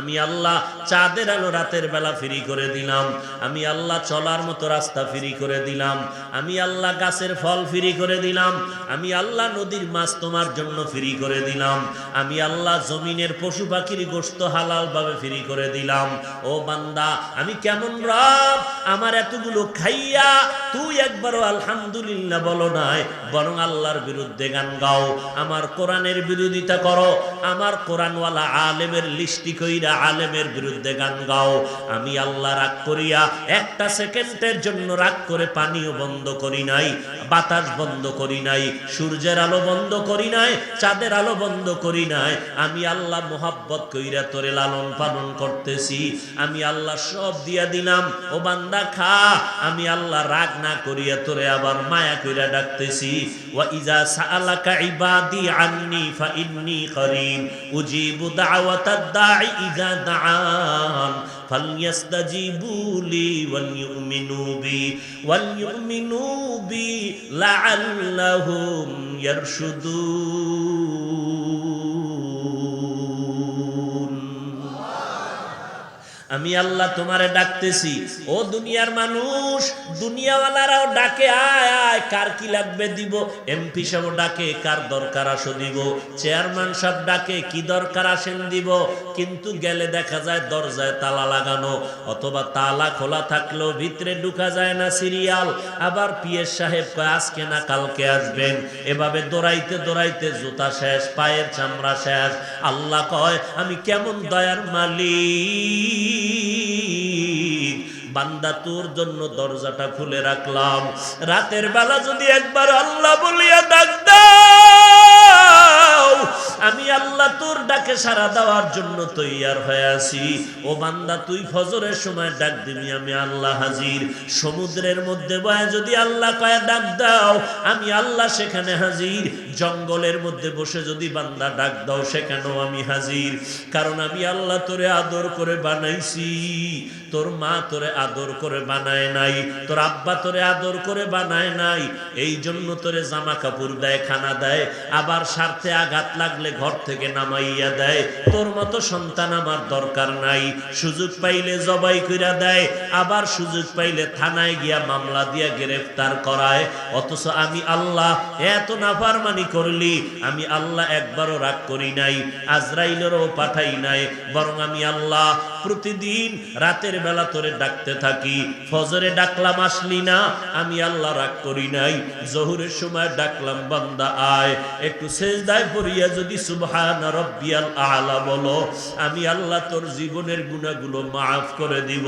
আমি আল্লাহ চাঁদের আলো রাতের বেলা ফ্রি করে দিলাম। আমি আল্লাহ চলার মতো রাস্তা ফ্রি করে দিলাম। আমি আল্লাহ গাছের ফল ফ্রি করে দিলাম। আমি আল্লাহ নদীর মাছ তোমার জন্য ফ্রি করে দিলাম। আমি আল্লাহ জমিনের পশু পাখির গোশত হালাল ভাবে ফ্রি করে দিলাম। ও বান্দা, আমি কেমন রব? আমার এতগুলো খাইয়া তুই একবারও আলহামদুলিল্লাহ বলো নাই, বরং আল্লাহর বিরুদ্ধে গান গাও, আমার কোরআনের বিরোধিতা করো, আমার কোরআনওয়ালা আলেমের লিস্টি কইরা আলেমের বিরুদ্ধে গান গাও। আমি আল্লাহ রাগ করিয়া একটা সেকেন্ডের জন্য রাগ করে পানিও বন্ধ করি নাই, বাতাস বন্ধ করি নাই, সূর্যের আলো বন্ধ করি নাই, চাঁদের আলো বন্ধ করি নাই। আমি আল্লাহ মোহাব্বত কইরা তোরে লালন পালন করতেছি। আমি আল্লাহ সব দিয়া দিলাম, ও বান্দা খা। আমি আল্লাহ রাগ না করিয়া তোরে আবার মায়া কইরা ডাকতেছি। ওয়া ইজা সাআলাকা ইবাদি আন্নি ফা ইন্নী করিব উজিবু দাওয়াতাদ দাঈ ইযা দাআন ফালইস্তাজিবু লি ওয়ালইউমিনু বি লাআল্লাহুম ইয়ারশুদুন। আমি আল্লাহ তোমারে ডাকতেছি, ও দুনিয়ার মানুষ, দুনিয়াওয়ালারাও ডাকে আয় আয়, কার কি লাগবে দিব। এমপি সাহেব ডাকে, কার দরকার আসো দিব। চেয়ারম্যান সাহেব ডাকে, কি দরকার আসেন দিব। কিন্তু গেলে দেখা যায় দরজায় তালা লাগানো, অথবা তালা খোলা থাকলেও ভিতরে ঢুকা যায় না, সিরিয়াল। আবার পিএস সাহেব কয় আজকে না কালকে আসবেন। এভাবে দৌড়াইতে দৌড়াইতে জুতা শেষ, পায়ের চামড়া শেষ। আল্লাহ কয় আমি কেমন দয়ার মালিক, বান্দা তোর জন্য দরজাটা খুলে রাখলাম। রাতের বেলা যদি একবার আল্লাহ বলিয়া ডাক দাও, আমি আল্লাহ তোর ডাকে সাড়া দেওয়ার জন্য তৈয়ার হয়ে আছি। ও বান্দা তুই ফজরের সময় ডাক দিবি, আমি আল্লাহ হাজির। সমুদ্রের মধ্যে বয়ে যদি আল্লাহ কয় ডাক দাও, আমি আল্লাহ সেখানে হাজির। জঙ্গলের মধ্যে বসে যদি বান্দা ডাক দাও, সেখানেও আমি হাজির। কারণ আমি আল্লাহ তোরে আদর করে বানাইছি। তোর মা তোরে আদর করে বানায় নাই, তোর আব্বা তোরে আদর করে বানায় নাই। এই জন্য তোরে জামা কাপড় দেয়, খানা দেয়, আবার স্বার্থে আঘাত লাগলে ঘর থেকে নামাইয়া দেয়। তোর মতো সন্তান আমার দরকার নাই। সুযোগ পাইলে জবাই কইরা দেয়, আবার সুযোগ পাইলে থানায় গিয়া মামলা দিয়া গ্রেফতার করায়। অথচ আমি আল্লাহ এত নাফরমানি করলি, আমি আল্লাহ একবারও রাগ করি নাই, আজরাইলেরও পাঠাই নাই। বরং আমি আল্লাহ প্রতিদিন রাতের বেলা তোরে ডাকতে থাকি। ফজরে ডাকলাম আসলি না, আমি আল্লাহ রাগ করি নাই। জোহরের সময় ডাকলাম বান্দা আয়, একটু সেজদায় পড়িয়া যদি সুবহান রাব্বিয়াল আলা বলো, আমি আল্লাহ তোর জীবনের গুনাহগুলো মাফ করে দিব।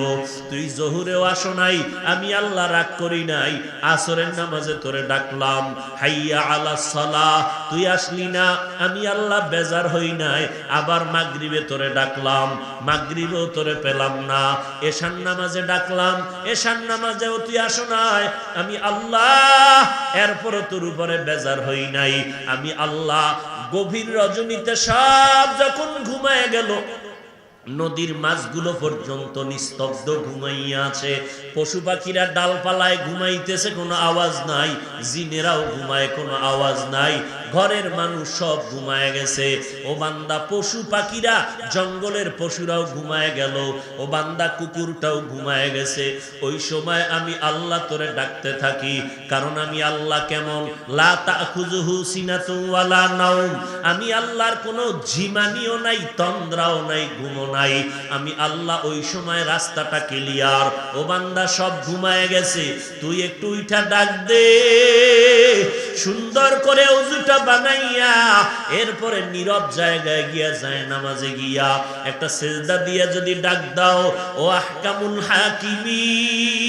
তুই জোহরেও আসো নাই, আমি আল্লাহ রাগ করি নাই। আসরের নামাজে তোরে ডাকলাম হাইয়া আলাস সালাহ, তুই আসলি না, আমি আল্লাহ বেজার হই নাই। আবার মাগরিবে তোরে ডাকলাম, মাগরিবেও তোরে পেলাম না। এশার নামাজে ডাকলাম, এশার নামাজেও তুই আসো নাই, আমি আল্লাহ এরপরও তোর উপরে বেজার হই নাই। আমি আল্লাহ গভীর রজনীতে সব যখন ঘুমায় গেল, নদীর মাছগুলো পর্যন্ত নিস্তব্ধ ঘুমাইয়া আছে। পশু পাখিরা ডালপালায় ঘুমাইতেছে, কোনো আওয়াজ নাই। জিনেরাও ঘুমায়, কোনো আওয়াজ নাই। ঘরের মানুষ সব ঘুমায় গেছে। ও বান্দা পশু পাখিরা, জঙ্গলের পশুরাও ঘুমায় গেল। ও বান্দা কুকুরটাও ঘুমায় গেছে। ওই সময় আমি আল্লাহ তোরে ডাকতে থাকি। কারণ আমি আল্লাহ কেমন, লা তাখুযুহু সিনাতুন ওয়ালা নাওম, আমি আল্লাহর কোনো ঝিমানিও নাই, তন্দ্রাও নাই, ঘুমও নাই। আমি আল্লাহ ওই সময় রাস্তাটা ক্লিয়ার। ও বান্দা সব ঘুমায় গেছে, তুই একটু উঠা ডাক দে, সুন্দর করে ওযুটা বানাইয়া এরপরে নীরব জায়গায় গিয়া যায় নামাজে গিয়া একটা সেজদা দিয়া যদি ডাক দাও, ও আহকামুল হাকিমিন,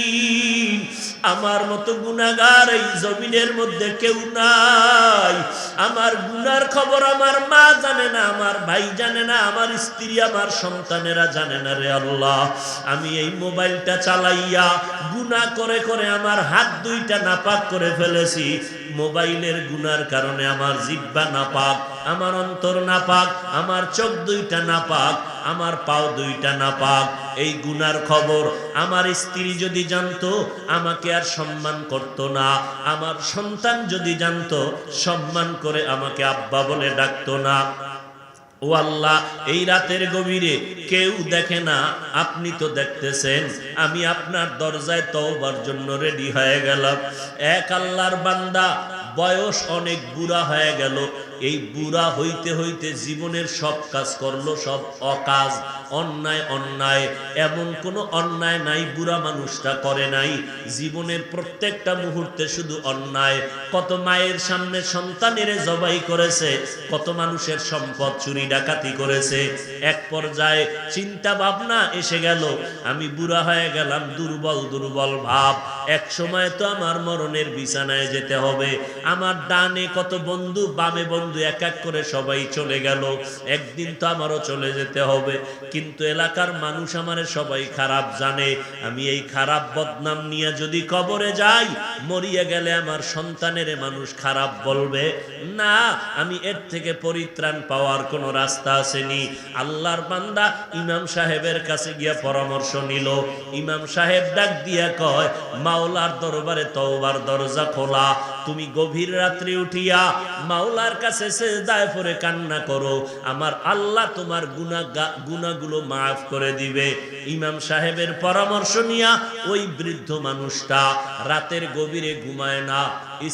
আমার মতো গুনাহগার এই জমিনের মধ্যে কেউ নাই। আমার গুনার খবর আমার মা জানে না, আমার ভাই জানে না, আমার স্ত্রী, আমার সন্তানেরা জানে না। রে আল্লাহ, আমি এই মোবাইলটা চালাইয়া গুনাহ করে করে আমার হাত দুইটা নাপাক করে ফেলেছি। মোবাইলের গুনার কারণে আমার জিহ্বা নাপাক, আমার অন্তর নাপাক, আমার চোখ দুইটা নাপাক, আমার পাও দুইটা নাপাক। এই গুনার খবর আমার স্ত্রী যদি জানতো, আমাকে আর সম্মান করতো না। আমার সন্তান যদি জানতো, সম্মান করে আমাকে আব্বা বলে ডাকতো না। ও আল্লাহ, এই রাতের গভীরে কেউ দেখে না, আপনি তো দেখতেছেন। আমি আপনার দরজায় তওবার জন্য রেডি হয়ে গেলাম। এক আল্লাহর বান্দা, বয়স অনেক বুড়া হয়ে গেল। এই বুড়া হইতে হইতে জীবনের সব কাজ করলো, সব অকাজ, অন্যায় অন্যায়। এমন কোনো অন্যায় নাই বুড়া মানুষটা করে নাই। জীবনের প্রত্যেকটা মুহূর্তে শুধু অন্যায়। কত মায়ের সামনে সন্তানের জবাই করেছে, কত মানুষের সম্পদ চুরি ডাকাতি করেছে। এক পর্যায়ে চিন্তা ভাবনা এসে গেল, আমি বুড়া হয়ে গেলাম, দুর্বল দুর্বল ভাব। এক সময় তো আমার মরণের বিছানায় যেতে হবে। আমার ডানে কত বন্ধু, বামে বন্ধু, এক এক করে সবাই চলে গেল। একদিন তো আমারও চলে যেতে হবে, কিন্তু এলাকার মানুষ আমারে সবাই খারাপ জানে। আমি এই খারাপ বদনাম নিয়ে যদি কবরে যাই, মরিয়া গেলে আমার সন্তানের মানুষ খারাপ বলবে না। আমি এর থেকে পরিত্রাণ পাওয়ার কোন রাস্তা আসেনি। আল্লাহর বান্দা ইমাম সাহেবের কাছে গিয়া পরামর্শ নিল। ইমাম সাহেব ডাক দিয়া কয়, মাওলার দরবারে তওবার দরজা খোলা। তুমি গভীর রাত্রে উঠিয়া মাওলার কাছে সিজদায় পড়ে কান্না করো, আমার আল্লাহ তোমার গুনাহগুলো মাফ করে দিবে। ইমাম সাহেবের পরামর্শ নিয়া ওই বৃদ্ধ মানুষটা রাতের গভীরে ঘুমায় না।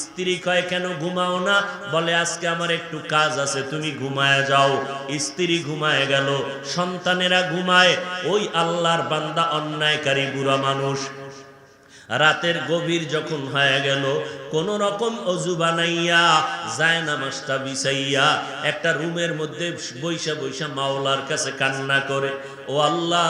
স্ত্রী কয়, কেন ঘুমাও না? বলে, আজকে আমার একটু কাজ আছে, তুমি ঘুমায় যাও। স্ত্রী ঘুমায় গেল, সন্তানেরা ঘুমায়। ওই আল্লাহর বান্দা অন্যায়কারী বুড়া মানুষ রাতের গভীর যখন হয়ে গেল, কোন রকম অজু বানাইয়া যায় নামাজটা বিছাইয়া একটা রুমের মধ্যে বৈশা বৈশা মাওলার কাছে কান্না করে, ও আল্লাহ,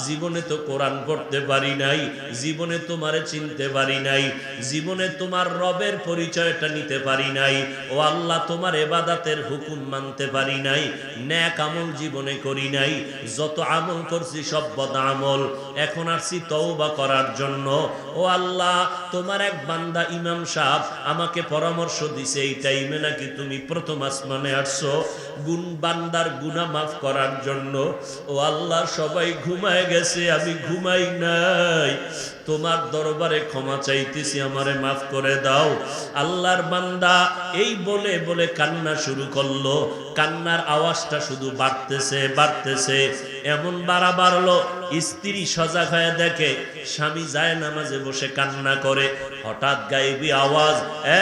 জীবনে তো কোরআন পড়তে পারি নাই, জীবনে তোমারে চিনতে পারি নাই, জীবনে তোমার রবের পরিচয়টা নিতে পারি নাই। ও আল্লাহ, তোমার ইবাদতের হুকুম মানতে পারি নাই, নেক আমল জীবনে করি নাই, যত আমল করছি সব বদ আমল। এখন আসছি তওবা করার জন্য। ও আল্লাহ, তোমার এক বান্দা ইমাম সাহেব আমাকে পরামর্শ দিছে এই টাইমে নাকি তুমি প্রথম আসমানে আসছো বান্দার গুনাহ মাফ করার জন্য। ও আল্লাহ, সবাই ঘুমায় গেছে, আমি ঘুমাই নাই, তোমার দরবারে ক্ষমা চাইতেছি, আমারে মাফ করে দাও। আল্লাহর বান্দা এই বলে বলে কান্না শুরু করলো। কান্নার আওয়াজটা শুধু বাড়তেছে বাড়তেছে, এমন বাড়লো স্ত্রী সজাগ হয়ে দেখে স্বামী যায় নামাজে বসে কান্না করে। হঠাৎ গায়েবী আওয়াজ,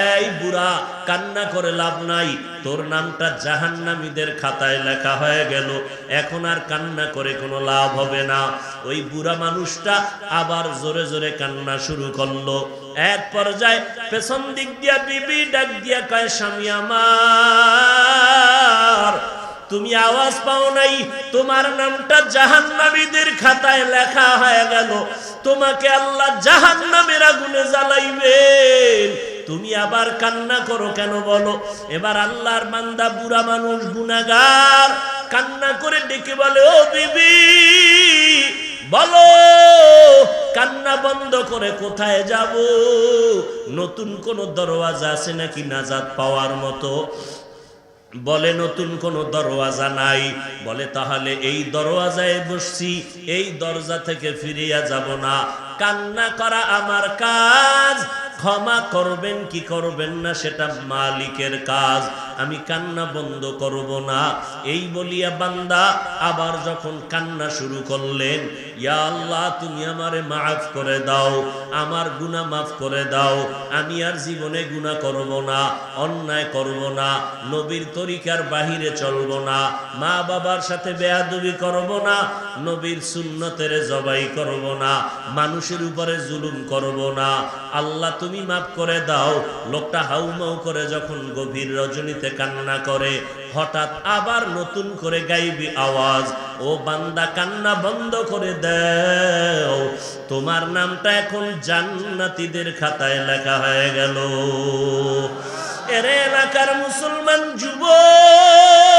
এই বুড়া, কান্না করে লাভ নাই, তোর নামটা জাহান্নামীদের খাতায় লেখা হয়ে গেল, এখন আর কান্না করে কোনো লাভ হবে না। ওই বুড়া মানুষটা আবার জোরে জোরে কান্না শুরু করলো। এক পর্যায়ে পেছন দিক দিয়া বিবি ডাক দিয়া কয়, স্বামী আমার, তুমি আওয়াজ পাও নাই? তোমার নামটা জাহান্নামীদের খাতায় লেখা হয়ে গেল, তোমাকে আল্লাহ জাহান্নামের আগুনে জ্বালাইবেন, তুমি আবার কান্না করো কেন বলো? এবার আল্লাহর বান্দা বুড়া মানুষ গুনাহগার কান্না করে ডেকে বলে, ও বিবি, বলো, কান্না বন্ধ করে কোথায় যাব? নতুন কোন দরওয়াজা আছে নাকি নাজাত পাওয়ার মতো? বলে, নতুন কোনো দরওয়াজা নাই। বলে, তাহলে এই দরওয়াজায় বসছি, এই দরজা থেকে ফিরিয়া যাব না। কান্না করা আমার কাজ, ক্ষমা করবেন কি করবেন না সেটা মালিকের কাজ, আমি কান্না বন্ধ করব না। এই বলিয়া বান্দা আবার যখন কান্না শুরু করলেন, ইয়া আল্লাহ, তুমি আমারে মাফ করে দাও, আমার গুনাহ মাফ করে দাও, আমি আর জীবনে গুনাহ করব না, অন্যায় করব না, নবীর তরিকার বাহিরে চলব না, মা বাবার সাথে বেয়াদবি করব না, নবীর সুন্নতের জবাই করব না, মানুষের উপরে জুলুম করব না, আল্লাহ তুমি মাফ করে দাও। লোকটা হাউমাউ করে যখন গভীর রজনীতে কান্না করে, হঠাৎ আবার নতুন করে গাইবি আওয়াজ, ও বান্দা, কান্না বন্ধ করে দাও, তোমার নামটা এখন জান্নাতীদের খাতায় লেখা হয়ে গেল। এর এলাকার মুসলমান যুবক,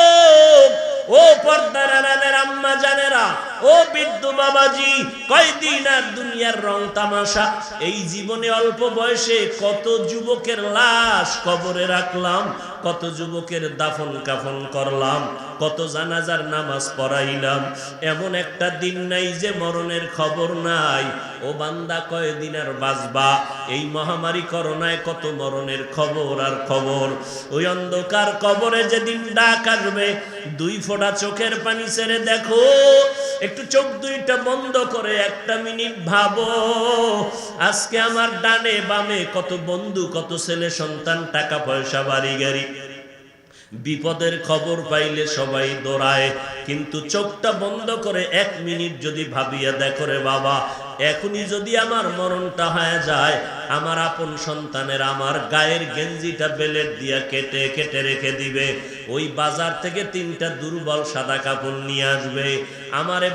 ও পর্দার আড়ালের আম্মা জানেরা, ও বৃদ্ধ বাবাজি, কয়দিন আর দুনিয়ার রং তামাশা। এই জীবনে অল্প বয়সে কত যুবকের লাশ কবরে রাখলাম, কত যুবকের দাফন কাফন করলাম, কত জানাজার নামাজ পড়াইলাম, এমন একটা দিন নাই যে মরণের খবর নাই। ও বান্দা, কয়দিন আর বাঁচবা? এই মহামারী করোনায় কত মরণের খবর আর খবর। ওই অন্ধকার কবরে যেদিন ডাক আসবে, দুই ফোঁটা চোখের পানি ছেড়ে দেখো, একটু চোখ দুইটা বন্ধ করে একটা মিনিট ভাবো, আজকে আমার ডানে বামে কত বন্ধু, কত ছেলে সন্তান, টাকা পয়সা, বাড়ি গাড়ি, বিপদের খবর পাইলে সবাই দৌড়ায়, কিন্তু চোখটা বন্ধ করে এক মিনিট যদি ভাবিয়া দেখো রে বাবা, এখনই যদি আমার মরণটা হয়ে যায়, আমার আপন সন্তানের আমার গায়ের গেঞ্জিটা বেলেট দিয়া কেটে কেটে রেখে দিবে। ওই বাজার থেকে 3টা দুর্বল সাদা কাপড় নিয়ে আসবে, আমারে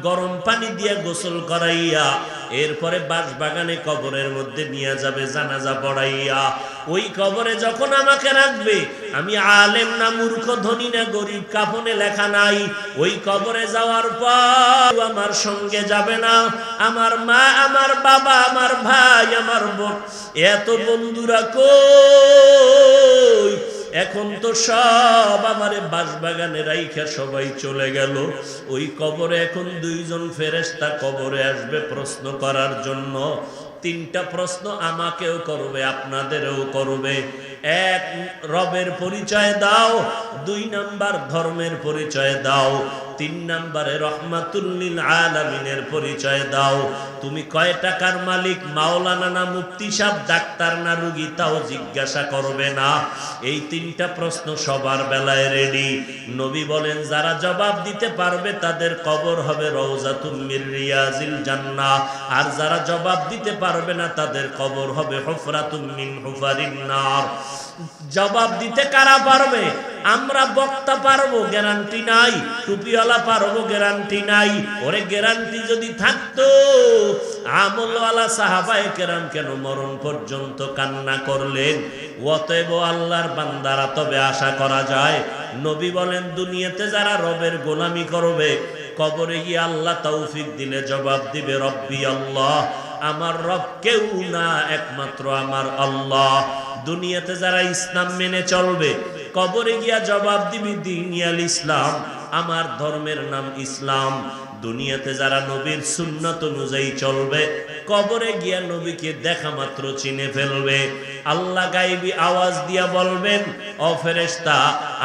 গরম পানি দিয়ে গোসল করাইয়া এরপরে বাঁশবাগানে কবরের মধ্যে নিয়ে যাবে জানাজা পড়াইয়া। ওই কবরে যখন আমাকে রাখবে, আমি আলেম না মূর্খ, ধনী না গরিব, কাফনে লেখা নাই। ওই কবরে যাওয়ার পর আমার সঙ্গে যাবে না, আমার মা, আমার বাবা, আমার ভাই, আমার বোন, এত বন্ধুরা কই? এখন তো সব আমারে বাঁশবাগানে রাইখা সবাই চলে গেল। ওই কবরে এখন 2জন ফেরেশতা কবরে আসবে প্রশ্ন করার জন্য। 3টা প্রশ্ন আমাকেও করবে, আপনাদেরও করবে। 1, রবের পরিচয় দাও। 2 নাম্বার, ধর্মের পরিচয় দাও। 3 নাম্বারে রহমাতুল লিল আলামিনের পরিচয় দাও। তুমি কয় টাকার মালিক, মাওলানা না মুফতি সাহেব, ডাক্তার না রোগী, তাও জিজ্ঞাসা করবে না। এই 3টা প্রশ্ন সবার বেলায় রেডি। নবী বলেন, যারা জবাব দিতে পারবে তাদের কবর হবে রওজাতুম মির রিয়াজিল জান্নাহ, আর যারা জবাব দিতে পারবে না তাদের কবর হবে হুফরাতুম মিন হুফারিন নার। জবাব দিতে কারা পারবে? আমরা বক্তা পারবো, গ্যারান্টি নাই। টুপিওয়ালা পারবো, গ্যারান্টি নাই। ওরে গ্যারান্টি যদি থাকতো, আমলওয়ালা সাহাবায়ে কেরাম কেন মরণ পর্যন্ত কান্না করলেন? অতএব আল্লাহর বান্দারা, তবে আশা করা যায়, নবী বলেন, দুনিয়াতে যারা রবের গোলামি করবে, কবরে গিয়ে আল্লাহ তৌফিক দিলে জবাব দিবে, রব্বি আল্লাহ, আমার রব কেউ না, একমাত্র আমার আল্লাহ। দুনিয়াতে যারা ইসলাম মেনে চলবে, কবরে গিয়া জবাব দিবি দীনুল ইসলাম, আমার ধর্মের নাম ইসলাম। দুনিয়াতে যারা নবীর সুন্নাত অনুযায়ী চলবে, কবরে গিয়া নবীকে দেখা মাত্র চিনে ফেলবে। আল্লাহ গায়বী আওয়াজ দিয়া বলবেন, ও ফেরেশতা,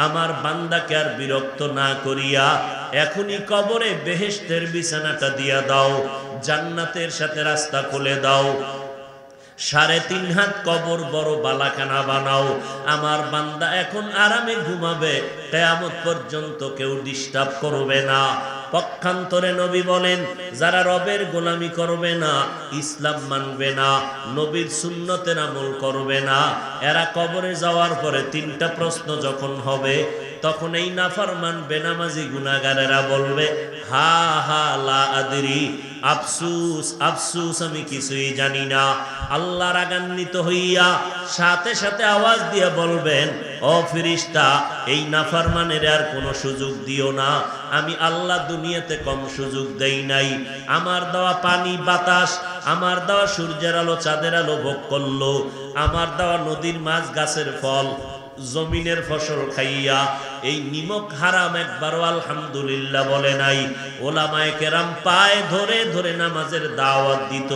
আমার বান্দাকে আর বিরক্ত না করিয়া এখনই কবরে বেহেশতের বিছানাটা দিয়া দাও, জান্নাতের সাথে রাস্তা খুলে দাও। 3.5 হাত কবর বড় বালাখানা বানাও, আমার বান্দা এখন আরামে ঘুমাবে, কিয়ামত পর্যন্ত কেউ ডিস্টার্ব করবে না। পক্ষান্তরে নবী বলেন, যারা রবের গোলামি করবে না, ইসলাম মানবে না, নবীর সুন্নতের আমল করবে না, এরা কবরে যাওয়ার পরে 3টা প্রশ্ন যখন হবে, তখন এই নাফরমান বেনামাজি গুনাহগারেরা বলবে, হা হা লা আদরি, আফসুস আফসুস, আমি কিছুই জানি না। আল্লাহ রাগান্বিত হইয়া সাথে সাথে আওয়াজ দিয়ে বলবেন, ও ফেরেশতা, এই নাফরমানের আর কোনো সুযোগ দিও না। আমি আল্লাহ দুনিয়াতে কম সুযোগ দেই নাই। আমার দেওয়া পানি বাতাস, আমার দেওয়া সূর্যের আলো চাঁদের আলো ভোগ করলো, আমার দেওয়া নদীর মাছ গাছের ফল জমিনের ফসল খাইয়া এই নিমক হারাম একবারও আলহামদুলিল্লাহ বলে নাই। ওলামায়ে কেরাম পায়ে ধরে ধরে নামাজের দাওয়াত দিত।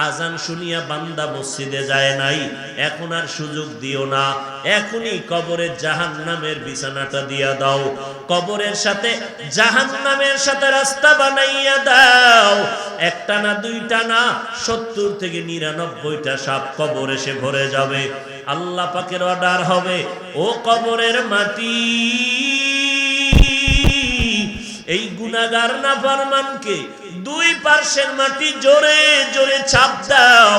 আজান শুনিয়া বান্দা মসজিদে যায় নাই, এখন আর সুযোগ দিও না, এখনই কবরে জাহান্নামের বিছানাটা দিয়া দাও, কবরের সাথে জাহান্নামের সাথে রাস্তা বানাইয়া দাও। একটা না, 2টা না, 70 থেকে 99টা সাপ কবর এসে ভরে যাবে। আল্লাহ পাকের অর্ডার হবে, ও কবরের মাটি, এই গুনাহগার নাফরমানকে 2 পার্শ্বের মাটি জোরে জোরে চাপ দাও।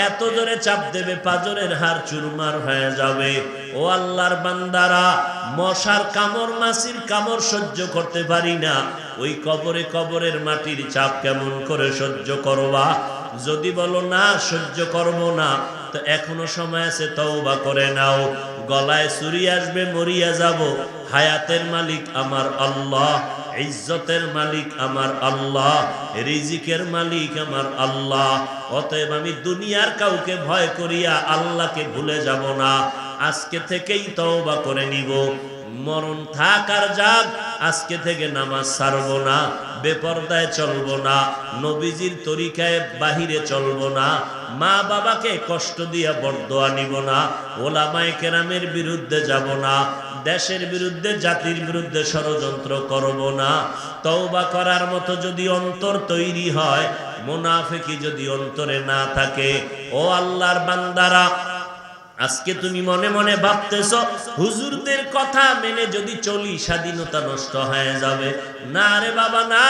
এত জোরে চাপ দেবে পাজরের হাড় চুরমার হয়ে যাবে। ও আল্লাহর বান্দারা, মশার কামড়, মাছির কামড় সহ্য করতে পারি না, ওই কবরে কবরের মাটির চাপ কেমন করে সহ্য করবা? যদি বলো না সহ্য করব না, তো এখনো সময় আছে, তওবা করে নাও। গলায় ছুরি আসবে, মরিয়া যাব, হায়াতের মালিক আমার আল্লাহ, ইজ্জতের মালিক আমার আল্লাহ, রিজিকের মালিক আমার আল্লাহ। অতএব আমি দুনিয়ার কাউকে ভয় করিয়া আল্লাহকে ভুলে যাব না। আজকে থেকেই তওবা করে নিব। মরণ থাক আর যাক, আজকে থেকে নামাজ ছাড়বো না, বেপরদায় চলবো না, নবীজির তরিকায় বাহিরে চলবো না, মা বাবাকে কষ্ট দিয়া বরদোয়া নিব না, ওলামায়ে কেরামের বিরুদ্ধে যাব না, দেশের বিরুদ্ধে জাতির বিরুদ্ধে ষড়যন্ত্র করব না। তওবা করার মতো যদি অন্তর তৈরি হয়, মুনাফিকি যদি অন্তরে না থাকে, ও আল্লাহর বান্দারা, আজকে তুমি মনে মনে ভাবতেছো হুজুরদের কথা মেনে যদি চলি স্বাধীনতা নষ্ট হয়ে যাবে। না রে বাবা না,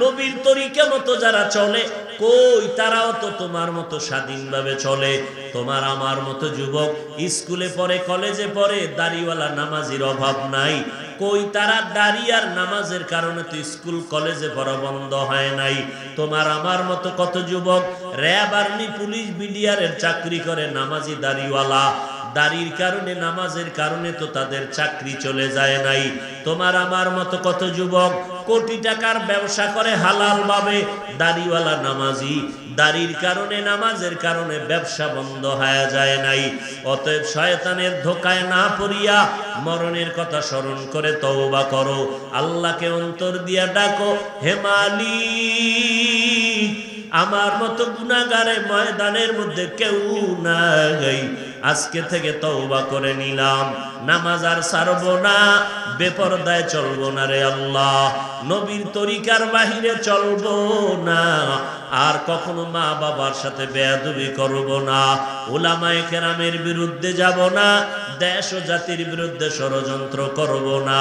নবীর তরিকা মতো যারা চলে কই তারাও তো তোমার মতো স্বাধীনভাবে চলে। তোমার আমার মতো যুবক স্কুলে পড়ে, কলেজে পড়ে, দাড়িওয়ালা নামাজির অভাব নাই। কই তারা দাড়ি আর নামাজের কারণে তো স্কুল কলেজে পড়া বন্ধ হয় নাই। তোমার আমার মতো কত যুবক র্যাব, আর্মি, পুলিশ, বিডিআরের চাকরি করে, নামাজি দাড়িওয়ালা। দাড়ির কারণে, নামাজের কারণে তো তাদের চাকরি চলে যায় নাই। তোমার আমার মতো কত যুবক কোটি টাকার ব্যবসা করে হালাল ভাবে, দাড়িওয়ালা নামাজি, দাড়ির কারণে, নামাজের কারণে ব্যবসা বন্ধ হয়ে যায় নাই। অতএব শয়তানের ধোকায় না পড়িয়া মরণের কথা স্মরণ করে তওবা করো, আল্লাহকে অন্তর দিয়া ডাকো, হে মালিক আমার মতো গুনাহগারে ময়দানের মধ্যে কেউ নাই, আজকে থেকে তওবা করে নিলাম, নামাজ আর ছাড়বো না, বেপরদায় চলবো না রে আল্লাহ, নবীর তরিকার বাহিরে চলবো না, আর কখনো মা বাবার সাথে বেয়াদবি করব না, উলামায়ে কেরামের বিরুদ্ধে যাব না, দেশ ও জাতির বিরুদ্ধে ষড়যন্ত্র করব না।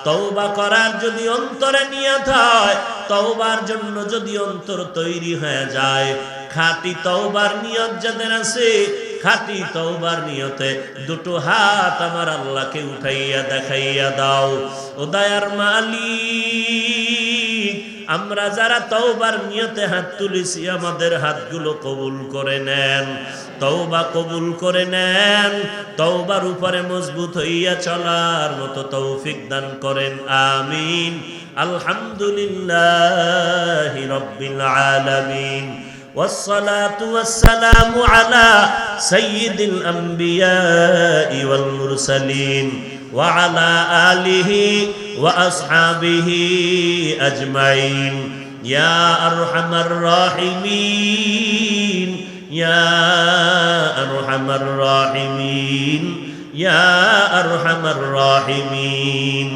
তওবা করার যদি অন্তরে নিয়ত হয়, তওবার জন্য যদি অন্তর তৈরি হয়ে যায়, খাঁটি তওবার নিয়ত যাদের আছে, খাঁটি তওবার নিয়তে দুটো হাত আমার আল্লাহকে উঠাইয়া দেখাইয়া দাও। ও দয়ার মালিক, আমরা যারা তওবার নিয়তে হাত তুলেছি আমাদের হাতগুলো কবুল করে নেন, তওবা কবুল করে নেন, তওবার উপরে মজবুত হইয়া চলার মতো তৌফিক দান করেন, আমিন। আলহামদুলিল্লাহি রাব্বিল আলামিন, والصلاة والسلام على سيد الأنبياء والمرسلين وعلى آله وأصحابه أجمعين يا أرحم الراحمين يا أرحم الراحمين يا أرحم الراحمين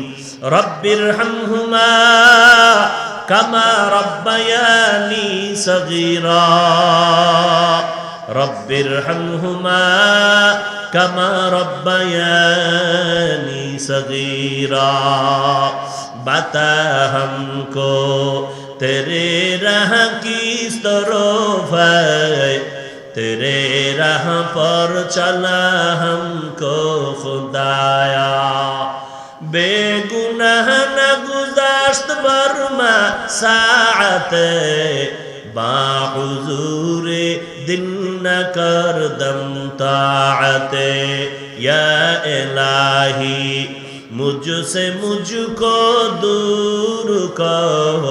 رب ارحمهما كما ربياني صغيرا رب ارحمهما كما ربياني صغيرا बता हमको तेरे राह की तरफ है तेरे राह पर चला हमको खुदाया बेगुनाह न गुज़श्त बरमा साअते बाहुज़ूरे दिन न कर दम ताअते या इलाही मुझसे मुझको दूर कर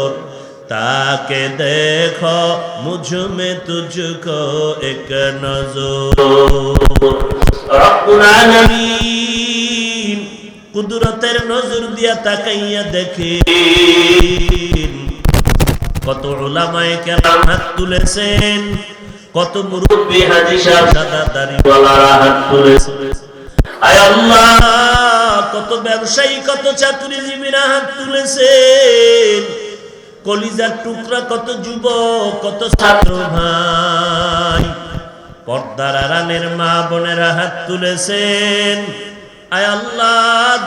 ताकि देखो मुझ में तुझको एक नज़र रब्बुल आलमीन কুদরতের নজর দিয়া তাকাইয়া দেখেন কত উলামায়ে কেরাম হাত তুলেছেন, কত মুরব্বি হাজী সাহেব সাদা দাড়িওয়ালারা হাত তুলেছেন, আয় আল্লাহ কত ব্যবসায়ী, কত চাকরিজীবীরা হাত তুলেছেন, কলিজার টুকরা কত যুবক, কত ছাত্র ভাই, পর্দার আড়ালের মা বোনেরা হাত তুলেছেন। আয় আল্লাহ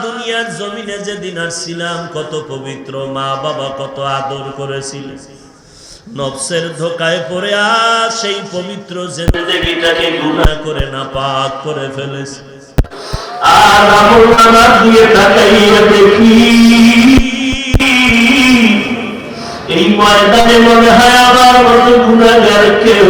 দুনিয়ার জমিনে যেদিন আসছিলাম কত পবিত্র মা বাবা কত আদর করেছিলেন, নফসের ধোকায় পড়ে আর সেই পবিত্র জিন্দেগিটাকে গুনাহ করে নাপাক করে ফেলেছে। আর আমলনামা দিয়ে তাকাইয়া দেখি এই ময়দানে মনে হয় আমার মতো গুনাহগার কেউ